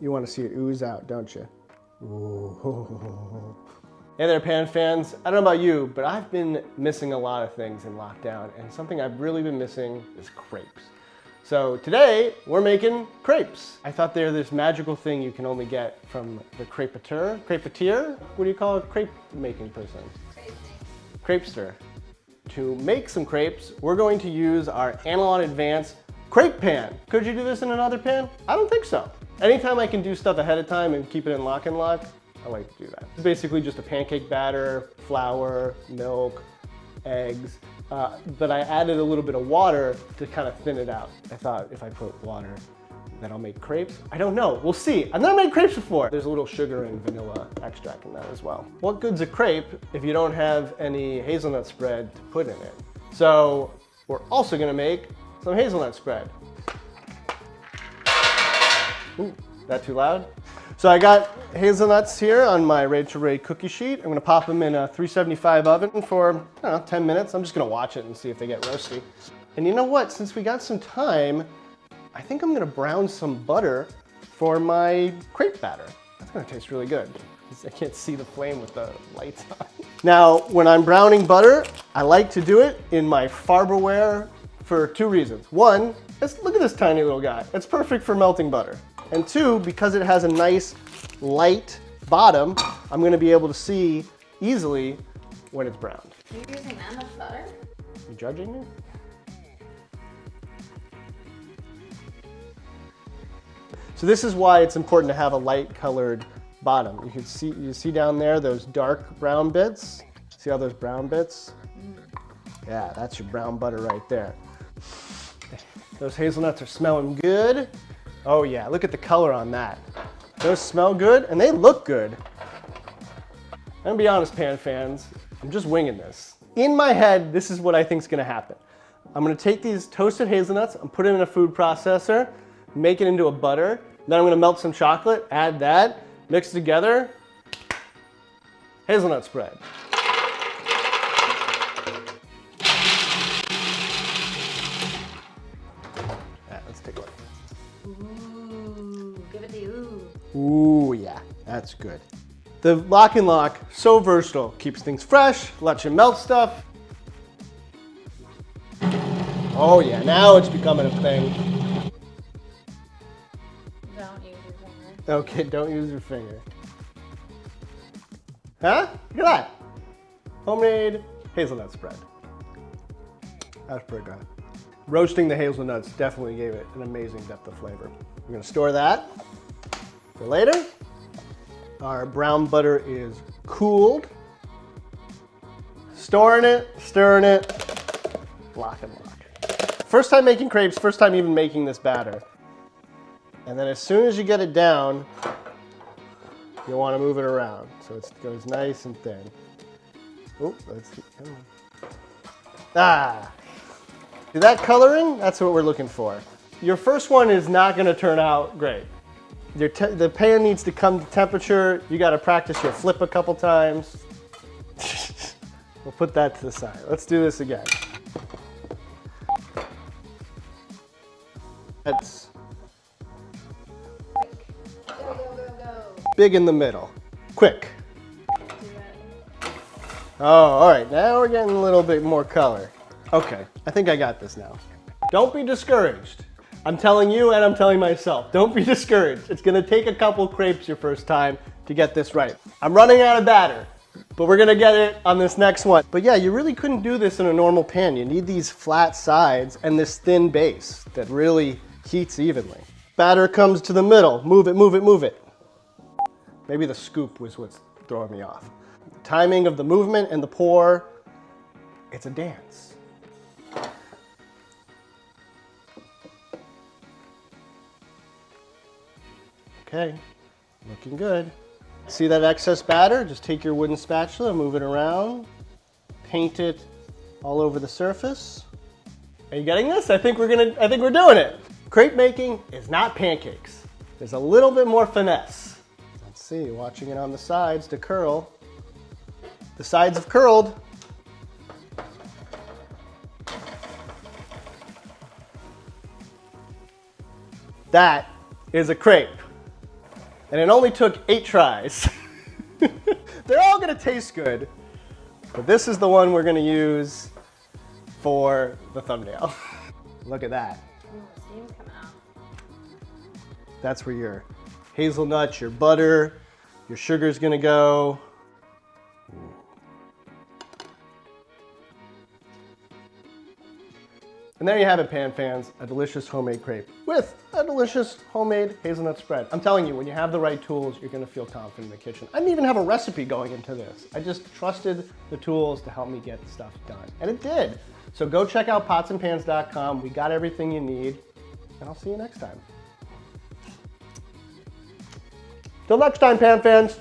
You want to see it ooze out, don't you? Ooh. Hey there, pan fans. I don't know about you, but I've been missing a lot of things in lockdown, and something I've really been missing is crepes. So today, we're making crepes. I thought they're this magical thing you can only get from the crepetier? What do you call a crepe making person? Crepester. To make some crepes, we're going to use our Analon Advanced crepe pan. Could you do this in another pan? I don't think so. Anytime I can do stuff ahead of time and keep it in lock and lock, I like to do that. It's basically just a pancake batter, flour, milk, eggs, but I added a little bit of water to kind of thin it out. I thought if I put water, then I'll make crepes. I don't know, we'll see. I've never made crepes before. There's a little sugar and vanilla extract in that as well. What good's a crepe if you don't have any hazelnut spread to put in it? So we're also gonna make some hazelnut spread. Ooh, that too loud? So I got hazelnuts here on my Rachel Ray cookie sheet. I'm gonna pop them in a 375 oven for, I don't know, 10 minutes. I'm just gonna watch it and see if they get roasty. And you know what, since we got some time, I think I'm gonna brown some butter for my crepe batter. That's gonna taste really good. I can't see the flame with the lights on. Now, when I'm browning butter, I like to do it in my Farberware for two reasons. One, look at this tiny little guy. It's perfect for melting butter. And two, because it has a nice light bottom, I'm gonna be able to see easily when it's browned. You're using that much butter? You judging me? So this is why it's important to have a light colored bottom. You see down there those dark brown bits? See all those brown bits? Yeah, that's your brown butter right there. Those hazelnuts are smelling good. Oh yeah, look at the color on that. Those smell good and they look good. I'm gonna be honest, pan fans, I'm just winging this. In my head, this is what I think is gonna happen. I'm gonna take these toasted hazelnuts and put them in a food processor, make it into a butter, then I'm gonna melt some chocolate, add that, mix it together, hazelnut spread. Let's take a look. Ooh, give it the ooh. Ooh, yeah, that's good. The lock and lock, so versatile. Keeps things fresh, lets you melt stuff. Oh yeah, now it's becoming a thing. Don't use your finger. Okay, don't use your finger. Huh? Look at that. Homemade hazelnut spread. That's pretty good. Roasting the hazelnuts definitely gave it an amazing depth of flavor. We're gonna store that for later. Our brown butter is cooled. Storing it, stirring it, lock and lock. First time making crepes, first time even making this batter. And then as soon as you get it down, you wanna move it around so it goes nice and thin. Oh, let's keep going. Ah! See that coloring? That's what we're looking for. Your first one is not gonna turn out great. The pan needs to come to temperature. You gotta practice your flip a couple times. We'll put that to the side. Let's do this again. That's Go. big in the middle. Quick. Oh, all right, now we're getting a little bit more color. Okay, I think I got this now. Don't be discouraged. I'm telling you and I'm telling myself, don't be discouraged. It's gonna take a couple crepes your first time to get this right. I'm running out of batter, but we're gonna get it on this next one. But yeah, you really couldn't do this in a normal pan. You need these flat sides and this thin base that really heats evenly. Batter comes to the middle. Move it, move it, move it. Maybe the scoop was what's throwing me off. Timing of the movement and the pour, it's a dance. Okay, looking good. See that excess batter? Just take your wooden spatula, move it around, paint it all over the surface. Are you getting this? I think we're doing it. Crepe making is not pancakes. There's a little bit more finesse. Let's see, watching it on the sides to curl. The sides have curled. That is a crepe. And it only took 8 tries. They're all gonna taste good, but this is the one we're gonna use for the thumbnail. Look at that. Ooh, steam's coming out. That's where your hazelnuts, your butter, your sugar's gonna go. And there you have it, pan fans, a delicious homemade crepe with a delicious homemade hazelnut spread. I'm telling you, when you have the right tools, you're gonna feel confident in the kitchen. I didn't even have a recipe going into this. I just trusted the tools to help me get stuff done, and it did. So go check out potsandpans.com. We got everything you need, and I'll see you next time. Till next time, pan fans.